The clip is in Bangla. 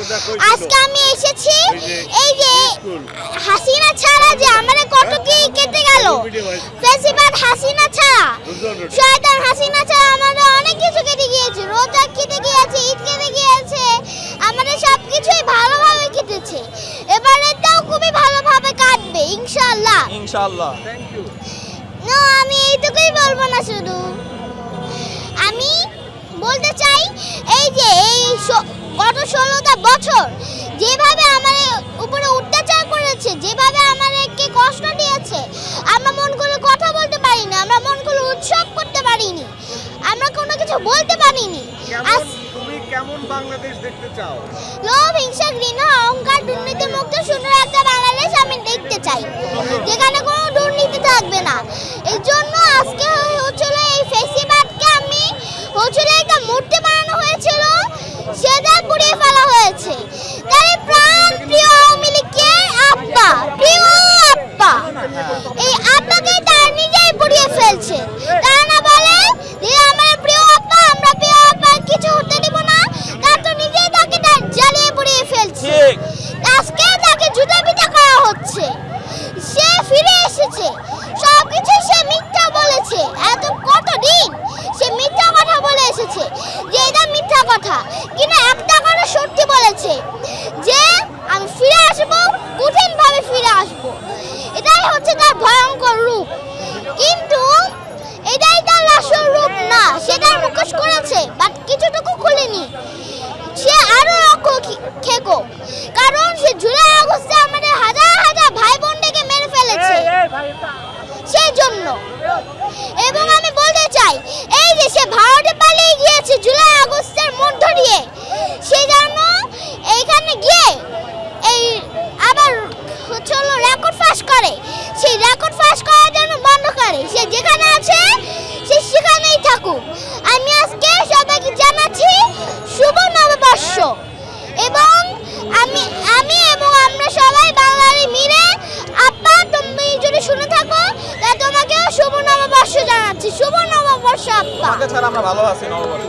আজকে আমি এসেছি এই যে হাসিনা ছাড়া যে আমাদের কত কি কেটে গেল, ফেসিবাদ হাসিনা ছাড়া, শয়তান হাসিনা ছাড়া আমাদের অনেক কিছু কেটে গিয়েছে। রোজা কেটে গিয়েছে, ঈদ কেটে গিয়েছে, আমাদের সবকিছুই ভালোভাবে কেটেছে। এবারেটাও খুবই ভালোভাবে কাটবে ইনশাআল্লাহ। ইনশাআল্লাহ। না, আমি এইটুকুই বলবো না, শুধু আমি বলতে চাই এই যে এই গত 16টা বছর যেভাবে আমাদের উপরে অত্যাচার করেছে, যেভাবে আমাদেরকে কষ্ট দিয়েছে, আমরা মন করে কথা বলতে পারিনি, আমরা মন করে উৎসব করতে পারিনি, আমরা কোনো কিছু বলতে পারিনি। তুমি কেমন বাংলাদেশ দেখতে চাও? লোভ, হিংসা, ঘৃণা, অহংকার, দুর্নীতি মুক্ত সুন্দর একটা বাংলাদেশ আমি দেখতে চাই, যেখানে কোনো দুর্নীতি থাকবে না। এই জন্য আজকে হচ্ছিল এই ফেসিবাদকে আমি হচ্ছিল একটা মূর্তি বানানো হয়েছিল, সেটা পুড়িয়ে ফেলা হয়েছে। তার প্রাণ প্রিয় আওয়ামী লীগের আব্বা, প্রিয় আব্বা, এই আব্বাকে তার নিজেই পুড়িয়ে ফেলছে। তারা না বলে যে আমার প্রিয় আব্বা, আমরা প্রিয় আব্বা কিছু হতে দিব না, তার তো নিজেই তাকে জ্বালিয়ে পুড়িয়ে ফেলছে। আজকে তাকে জুতা পিটা করা হচ্ছে। সে ফিরে এসেছে, সবকিছু সে মিথ্যা বলেছে। এত কতদিন সে মিথ্যা কথা বলে এসেছে যে এটা মিথ্যা কথা, কিন্তু একটা কথা সত্যি বলেছে যে আমি ফিরে আসবো, কঠিনভাবে ফিরে আসবো। এটাই হচ্ছে তার ভয়ঙ্কর রূপ, কিন্তু এটাই তার আসল রূপ না। সে তার মুখোশ করেছে, বাট কিছুটুকু খুলেনি। সে আরো খেকো, কারণ সে জুলাই আগস্টে আমাদের হাজার হাজার ভাই বোনদেরকে মেরে ফেলেছে সেই জন্য। এবং আমি বলতে চাই এই যে সে ভারতে পালিয়ে গিয়েছে জুলাই আগস্টের মধ্য দিয়ে, সে যেন এইখানে গিয়ে এই আবার হচ্ছে রেকর্ড ফাঁস করে, সেই রেকর্ড ফাঁস করার জন্য বন্ধ করে। সে যেখানে আছে সে সেখানেই থাকুক। আমি আজকে সবাইকে জানাচ্ছি শুভ নববর্ষ, এবং আমি এবং আমরা সবাই বাঙালি মিলে, আপা তুমি যদি শুনে থাকো তাহলে তোমাকেও শুভ নববর্ষ জানাচ্ছি। শুভ নববর্ষ আপা। ছাড়া আমরা ভালো আছি নববর্ষ।